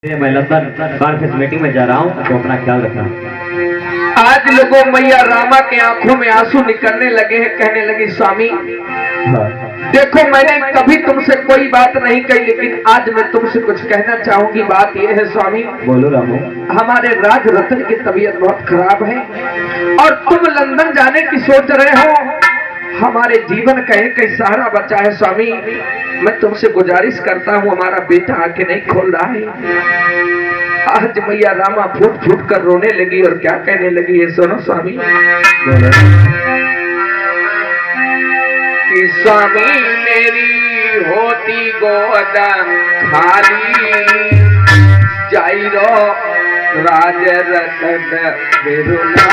मैं London conference meeting में जा रहा हूँ, तो अपना ख्याल रखना। आज लोगों मैया रामा के आंखों में आंसू निकलने लगे हैं। कहने लगी स्वामी देखो, मैंने कभी तुमसे कोई बात नहीं कही, लेकिन आज मैं तुमसे कुछ कहना चाहूंगी। बात यह है स्वामी, बोलो रामू। हमारे राज रतन की तबीयत बहुत खराब है और तुम लंदन जाने की सोच रहे हो। हमारे जीवन का एक सहारा बचा है स्वामी, मैं तुमसे गुजारिश करता हूँ, हमारा बेटा आंखें नहीं खोल रहा है। आज मैया रामा फूट फूट कर रोने लगी और क्या कहने लगी है, सुनो स्वामी। कि स्वामी मेरी होती गोदम खाली, जाई रो राज रतन बिरुला।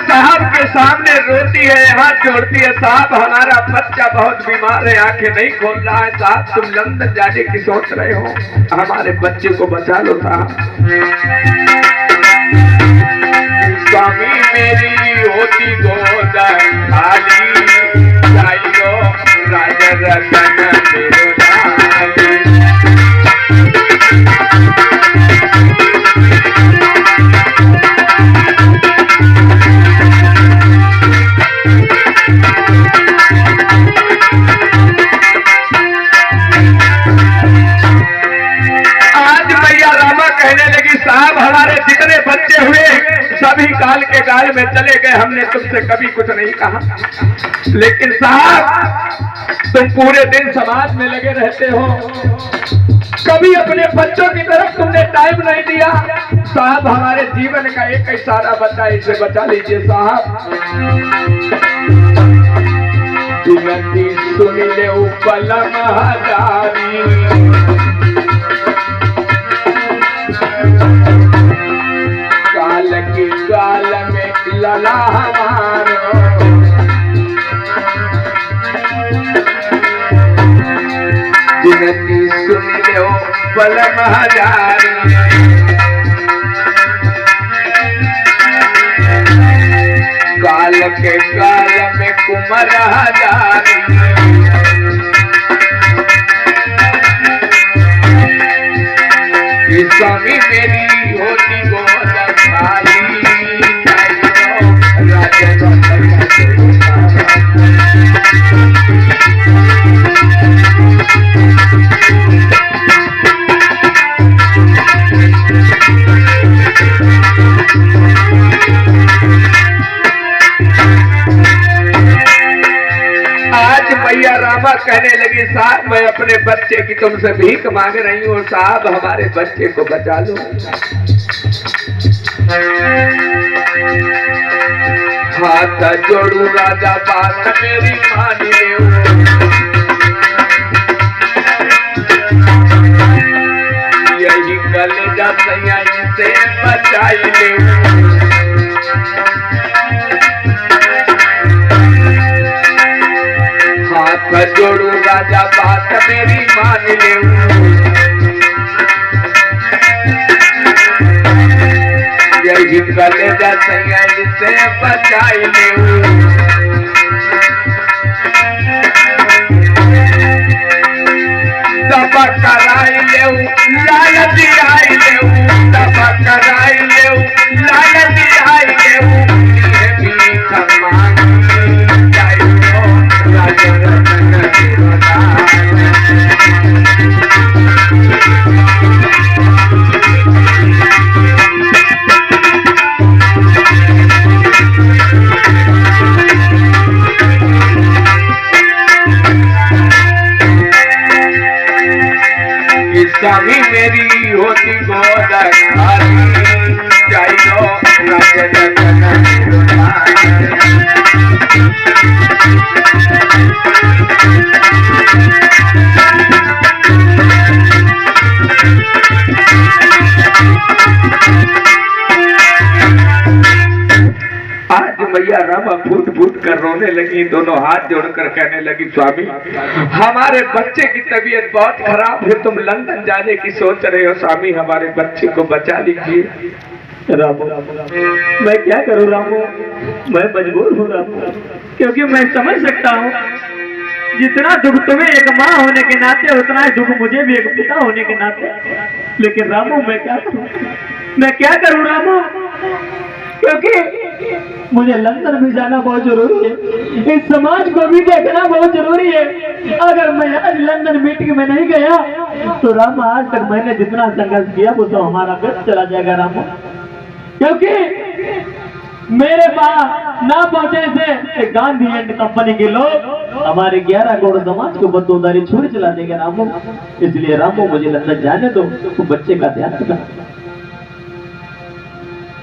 साहब के सामने रोती है, हाथ जोड़ती है, साहब हमारा बच्चा बहुत बीमार है, आंखें नहीं खोल रहा है। साहब तुम लंदन जाने की सोच रहे हो, हमारे बच्चे को बचा लो साहब। स्वामी मेरी होती गोद खाली, जाइयो राजा रतन साहब हमारे जितने बच्चे हुए सभी काल के गाल में चले गए, हमने तुमसे कभी कुछ नहीं कहा। लेकिन साहब तुम पूरे दिन समाज में लगे रहते हो, कभी अपने बच्चों की तरफ तुमने टाइम नहीं दिया। साहब हमारे जीवन का एक इशारा बचा, इसे बचा लीजिए साहब। सुन ले उपलम हजारी, की गाल में लला हमारो, विनती सुन लो बलम हजारी। काल के गाल में कुमर हजारी, स्वामी मेरी होती गोद खाली, आज मैया रामा कहने लगी साहब मैं अपने बच्चे की तुमसे भीख मांग रही हूँ, साहब हमारे बच्चे को बचा लो। हाथ जोड़ू राजा बात मेरी मान ले, यही कलेजा सैया से बचाई ले। हाथ जोड़ू राजा बात मेरी मान ले, यही कलेजा सैया से बचाई ले। दबा कराई ले लाल दियाई ले, दबा कराई ले लाल दियाई ले, भीख मांगी जाइयो राजा रतन बिरुला। स्वामी मेरी होती गोद खाली, जाइयो राजा रतन बिरुला। आज मैया रामा रामा फूट फूट कर रोने लगी, दोनों हाथ जोड़कर कहने लगी, स्वामी हमारे बच्चे की तबीयत बहुत खराब है, तुम लंदन जाने की सोच रहे हो, स्वामी हमारे बच्चे को बचा लीजिए। रामू, मैं क्या करूं रामू, मैं मजबूर हूँ रामू, क्योंकि मैं समझ सकता हूँ जितना दुख तुम्हें एक माँ होने के नाते उतना ही दुख मुझे भी एक पिता होने के नाते। लेकिन रामू मैं क्या करूं रामू, क्योंकि मुझे लंदन भी जाना बहुत जरूरी है, इस समाज को भी देखना बहुत जरूरी है। अगर मैं आज लंदन मीटिंग में नहीं गया तो रामू आज तक मैंने जितना संघर्ष किया वो तो हमारा व्यर्थ चला जाएगा रामू, क्योंकि मेरे पास ना पहुंचे से गांधी एंड कंपनी के लोग हमारे 11 करोड़ समाज को बदोदारी छुए चला देंगे रामू। इसलिए रामू मुझे लंदन जाने दो, तो बच्चे का ध्यान रखना।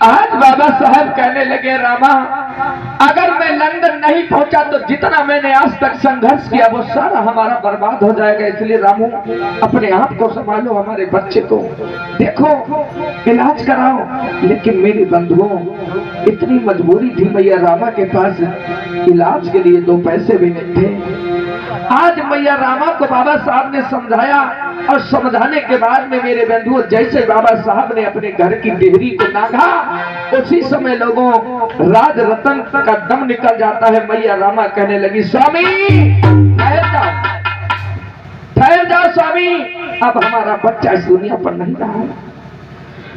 आज बाबा साहब कहने लगे, रामा अगर मैं लंदन नहीं पहुंचा तो जितना मैंने आज तक संघर्ष किया वो सारा हमारा बर्बाद हो जाएगा। इसलिए रामू अपने आप को संभालो, हमारे बच्चे को देखो, इलाज कराओ। लेकिन मेरे बंधुओं इतनी मजबूरी थी मैया रामा के पास इलाज के लिए 2 पैसे भी नहीं थे। आज मैया रामा को बाबा साहब ने समझाया और समझाने के बाद में मेरे बंधुओं जैसे बाबा साहब ने अपने घर की डेहरी को नागा उसी समय लोगों राज रतन का दम निकल जाता है। मैया रामा कहने लगी, स्वामी ठहर जाओ स्वामी, अब हमारा बच्चा इस दुनिया पर नहीं रहा।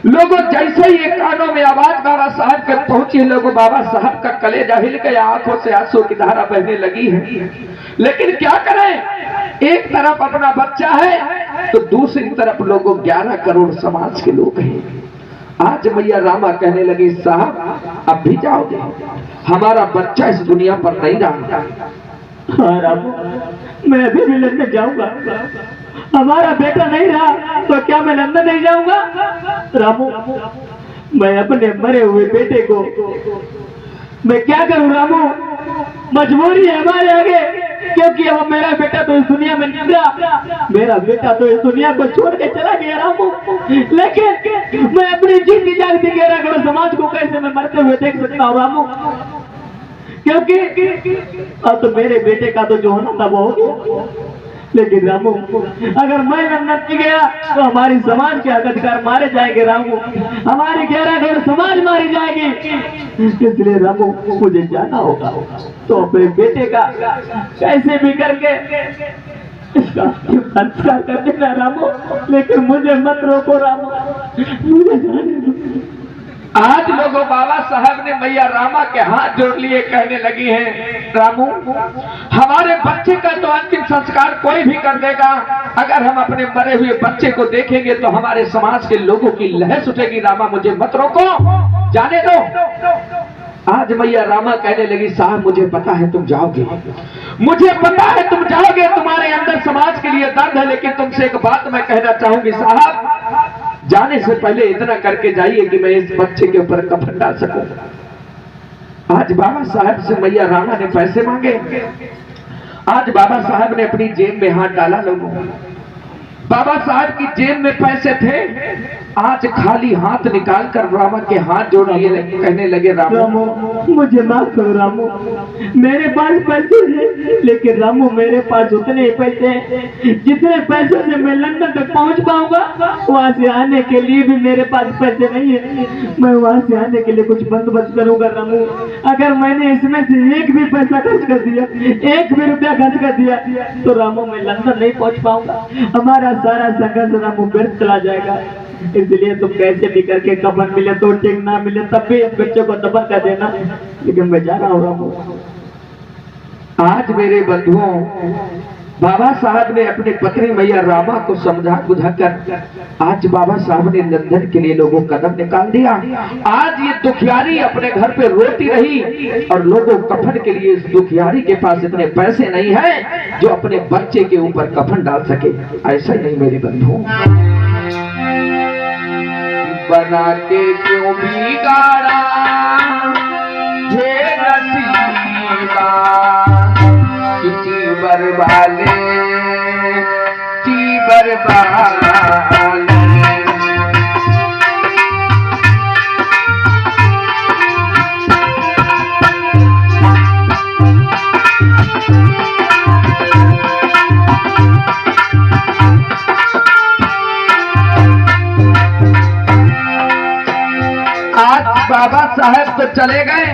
लोगों जैसे ही कानों में आवाज बाबा साहब के पहुंची, लोगों बाबा साहब का कलेजा हिल गया, आंखों से आंसू की धारा बहने लगी है। लेकिन क्या करें, एक तरफ अपना बच्चा है तो दूसरी तरफ लोगों 11 करोड़ समाज के लोग हैं। आज मैया रामा कहने लगी, साहब अब भी जाओगे, हमारा बच्चा इस दुनिया पर नहीं रहा। हाँ रामू, मैं अभी भी लंदन जाऊंगा, हमारा बेटा नहीं रहा तो क्या मैं लंदन नहीं जाऊंगा? रामू मैं अपने मरे हुए बेटे को मैं क्या करूं रामू, मजबूरी है हमारे आगे, क्योंकि अब मेरा बेटा तो इस दुनिया में नहीं रहा, मेरा बेटा तो इस दुनिया को छोड़ के चला गया रामू। लेकिन मैं अपनी जीती जागती 11 करोड़ समाज को कैसे मैं मरते हुए देख सकता हूँ रामू, क्योंकि अब तो मेरे बेटे का तो जो होना था वो हो गया। लेकिन रामू अगर मैं लंदन नहीं गया तो हमारी समाज के अधिकार मारे जाएंगे रामू, हमारी 11 करोड़ समाज मारी जाएगी। इसलिए रामू मुझे जाना होगा, तो अपने बेटे का कैसे भी करके इसका संस्कार कर देना रामू, लेकिन मुझे मत रोको रामू, मुझे जाने दो। आज लोगों बाबा साहब ने मैया रामा के हाथ जोड़ लिए, कहने लगी हैं, रामू हमारे बच्चे का तो अंतिम संस्कार कोई भी कर देगा, अगर हम अपने मरे हुए बच्चे को देखेंगे तो हमारे समाज के लोगों की लहर उठेगी। रामा मुझे मत रोको, जाने दो। आज मैया रामा कहने लगी, साहब मुझे पता है तुम जाओगे, मुझे पता है तुम जाओगे, तुम्हारे अंदर समाज के लिए दर्द है, लेकिन तुमसे एक बात मैं कहना चाहूंगी साहब, जाने से पहले इतना करके जाइए कि मैं इस बच्चे के ऊपर कफन डाल सकूं। आज बाबा साहब से मैया रामा ने पैसे मांगे, आज बाबा साहब ने अपनी जेब में हाथ डाला। लोगों बाबा साहब की जेब में पैसे थे, आज खाली हाथ निकालकर रामा के हाथ जोड़ लिए, कहने लगे, रामू मुझे माफ करो रामू, मेरे पास पैसे हैं, लेकिन रामू मेरे पास उतने पैसे हैं जितने पैसे से मैं लंदन तक पहुंच पाऊंगा, वहां से आने के लिए भी मेरे पास पैसे नहीं है। मैं वहां से आने के लिए कुछ बंदोबस्त करूंगा रामू। अगर मैंने इसमें से एक भी पैसा खर्च कर दिया, एक भी रुपया खर्च कर दिया, तो रामू मैं लंदन नहीं पहुंच पाऊंगा, हमारा सारा संघर्ष रामू व्यर्थ चला जाएगा। इसलिए तुम कैसे भी करके कफन मिले तो ठीक, ना मिले तब भी बच्चे को दफन कर देना, लेकिन मैं जा रहा हूँ रामू। आज मेरे बंधुओं बाबा साहब ने अपने पत्नी मैया रामा को समझा बुझाकर आज बाबा साहब ने लंदन के लिए लोगों कदम निकाल दिया। आज ये दुखियारी अपने घर पे रोती रही और लोगों कफन के लिए इस दुखियारी के पास इतने पैसे नहीं है जो अपने बच्चे के ऊपर कफन डाल सके। ऐसा ही नहीं मेरे बंधुओं, बना के क्यों बिगाड़ा हे नसीबा, चीबर वाले चीबर वाले। साहब तो चले गए,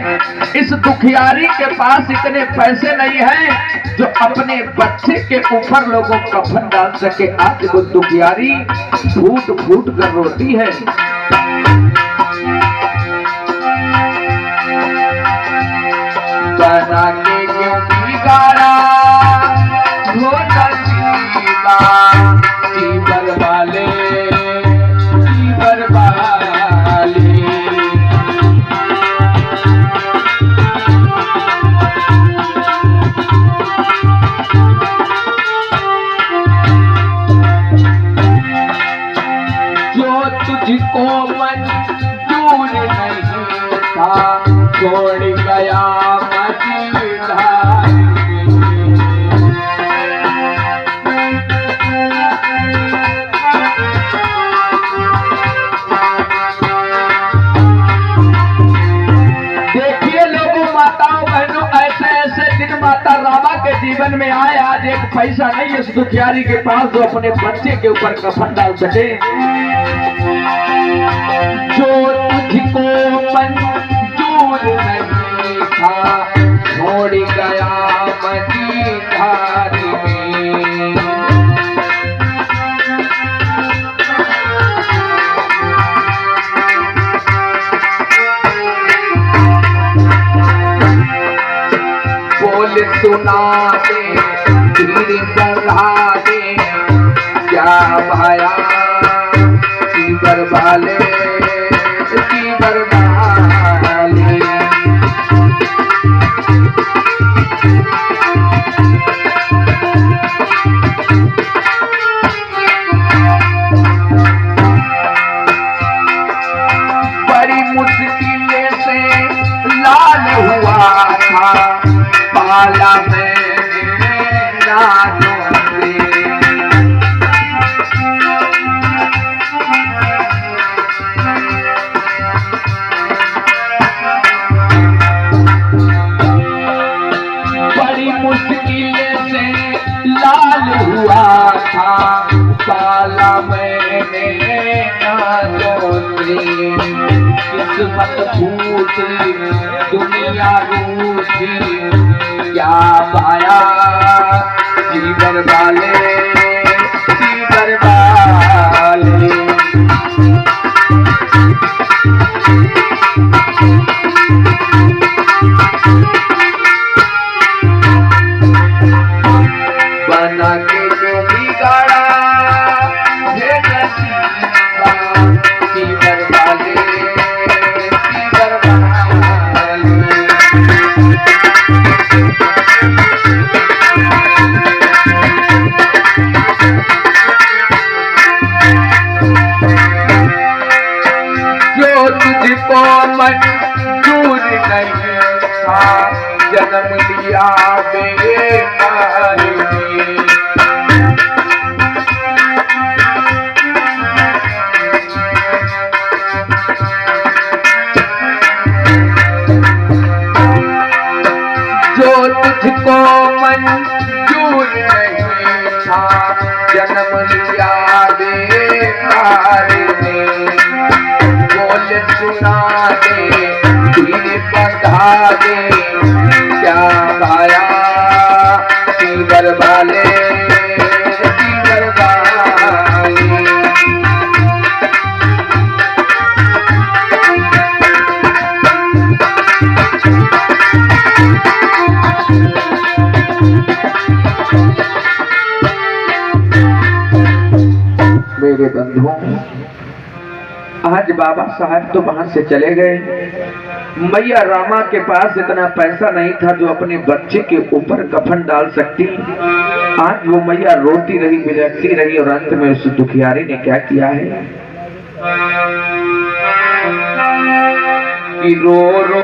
इस दुखियारी के पास इतने पैसे नहीं हैं जो अपने बच्चे के ऊपर लोगों कफन डाल सके। आज वो दुखियारी फूट फूट कर रोती है। बना के क्यों बिगाड़ा वो नसीबा, जीवन वाले जीवन वाले। जो तुझको मंजूर नहीं था छोड़ गया जीवन में आए। आज एक पैसा नहीं इस दुखियारी के पास जो अपने बच्चे के ऊपर कफन डाल सके। जो तुझको मंजूर नहीं था छोड़ गया मदीनारी में। बोल सुना दे धीरे बढ़ा दे क्या भाया जीवर वाले जीवर वाले। बड़ी मुश्किल से लाल हुआ था पाला मैंने नानों से। बड़ी मुश्किल से लाल हुआ था पाला मैंने नानों से। किस्मत फूटी दुनिया रूठी क्या पाया जीवन वाले जीवन वाले। बना के जो बिगाड़ा है नसीबा जीवन वाले जीवन वाले। जो तुझको मंजूर नहीं था जन्म लिया बेकार में। जो तुझको मंजूर नहीं था जन्म लिया बेकार में। बोल सुना दे धीरे बता दे क्या भाया जीवर वाले जीवर वाले। मेरे बंधुओं, आज बाबा साहब तो वहां से चले गए। मैया रामा के पास इतना पैसा नहीं था जो अपने बच्चे के ऊपर कफन डाल सकती। आज वो मैया रोती रही बिलखती रही और अंत में उस दुखियारी ने क्या किया है कि रो रो